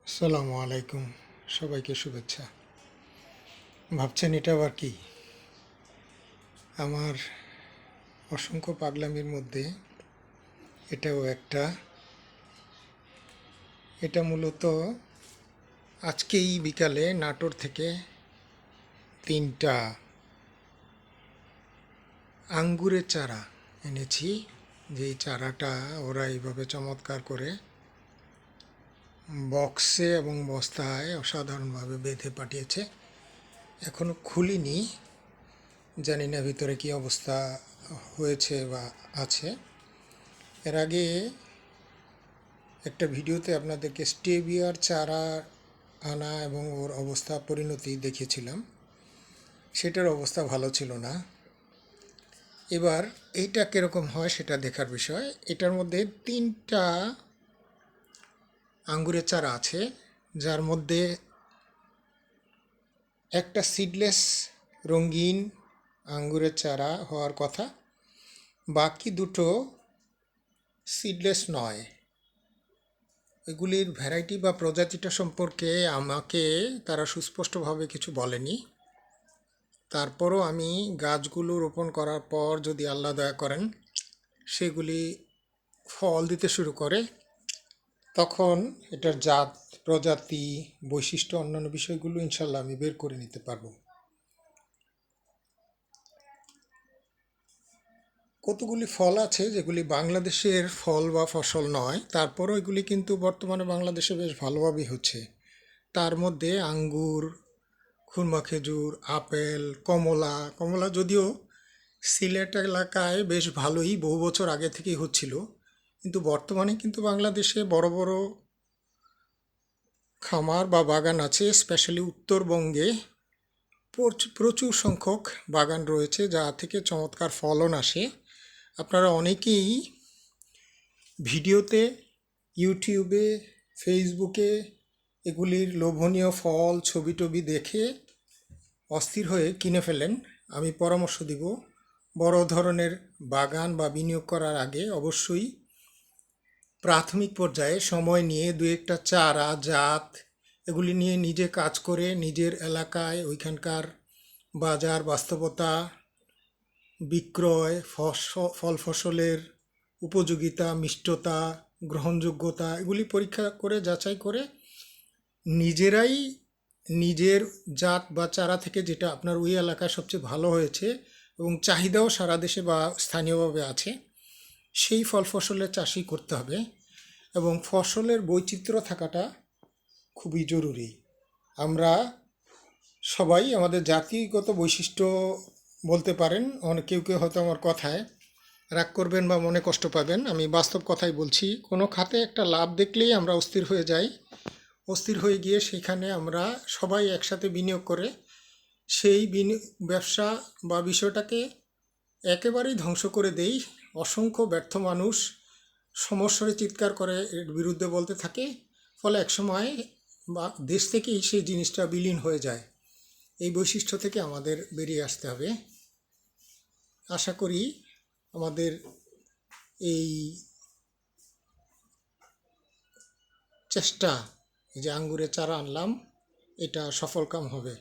আসসালামু আলাইকুম, সবাইকে শুভেচ্ছা। ভাবছেন এটা আবার কি? আমার অসংখ্য পাগলামির মধ্যে এটাও একটা। এটা মূলত আজকেই বিকালে নাটোর থেকে 3টা আঙ্গুরের চারা এনেছি। যেই চারাটা ওরা এইভাবে চমৎকার করে বক্সে এবং বস্তায় অসাধারণভাবে বেঁধে পাঠিয়েছে। এখনো খুলিনি, জানি না ভিতরে কি অবস্থা হয়েছে বা আছে। এর আগে একটা ভিডিওতে আপনাদেরকে স্টেভিয়ার চারা আনা এবং ওর অবস্থা পরিণতি দেখিয়েছিলাম। সেটার অবস্থা ভালো ছিল না। এবার এইটা কীরকম হয় সেটা দেখার বিষয়। এটার মধ্যে 3টা আঙ্গুরের চারা আছে, যার মধ্যে একটা সিডলেস রঙিন আঙ্গুরের চারা হওয়ার কথা, বাকি দুটো সিডলেস নয়। এগুলির ভ্যারাইটি বা প্রজাতিটা সম্পর্কে আমাকে তারা সুস্পষ্টভাবে কিছু বলেনি। তারপরও আমি গাছগুলো রোপণ করার পর যদি আল্লাহ দয়া করেন সেগুলি ফল দিতে শুরু করে, তখন এটার জাত, প্রজাতি, বৈশিষ্ট্য, অন্যান্য বিষয়গুলো ইনশাল্লাহ আমি বের করে নিতে পারবো। কতগুলি ফল আছে যেগুলি বাংলাদেশের ফল বা ফসল নয়, তারপরও এগুলি কিন্তু বর্তমানে বাংলাদেশে বেশ ভালোভাবেই হচ্ছে। তার মধ্যে আঙ্গুর, খুরমা খেজুর, আপেল, কমলা। কমলা যদিও সিলেট এলাকায় বেশ ভালোই বহু বছর আগে থেকেই হচ্ছিল, কিন্তু বর্তমানে কিন্তু বাংলাদেশে বড় বড় খামার বা বাগান আছে। স্পেশালি উত্তরবঙ্গে প্রচুর সংখ্যক বাগান রয়েছে, যা থেকে চমৎকার ফলন আসে। আপনারা অনেকেই ভিডিওতে, ইউটিউবে, ফেসবুকে এগুলির লোভনীয় ফল ছবি টবি দেখে অস্থির হয়ে কিনে ফেলেন। আমি পরামর্শ দিব, বড় ধরনের বাগান বা বিনিয়োগ করার আগে অবশ্যই প্রাথমিক পর্যায়ে সময় নিয়ে দু একটা চারা, জাত এগুলি নিয়ে নিজে কাজ করে নিজের এলাকায় ওইখানকার বাজার বাস্তবতা, বিক্রয়, ফল ফসলের উপযোগিতা, মিষ্টতা, গ্রহণযোগ্যতা এগুলি পরীক্ষা করে যাচাই করে নিজেরাই নিজের জাত বা চারা থেকে যেটা আপনার ওই এলাকায় সবচেয়ে ভালো হয়েছে এবং চাহিদাও সারা দেশে বা স্থানীয়ভাবে আছে, সেই ফল ফসলের চাষই করতে হবে। এবং ফসলের বৈচিত্র্য থাকাটা খুবই জরুরি। আমরা সবাই আমাদের জাতিগত বৈশিষ্ট্য বলতে পারেন, অনেক কেউ কেউ হয়তো আমার কথায় রাগ করবেন বা মনে কষ্ট পাবেন, আমি বাস্তব কথাই বলছি। কোনো খাতে একটা লাভ দেখলেই আমরা অস্থির হয়ে যাই। অস্থির হয়ে গিয়ে সেখানে আমরা সবাই একসাথে বিনিয়োগ করে সেই ব্যবসা বা বিষয়টাকে একেবারেই ধ্বংস করে দেই। অসংখ্য ব্যর্থ মানুষ সমস্যারে চিৎকার করে এর বিরুদ্ধে বলতে থাকে, ফলে একসময় বা দেশ থেকেই সেই জিনিসটা বিলীন হয়ে যায়। এই বৈশিষ্ট্য থেকে আমাদের বেরিয়ে আসতে হবে। আশা করি আমাদের এই চেষ্টা, যে আঙ্গুরের চারা আনলাম, এটা সফলকাম হবে।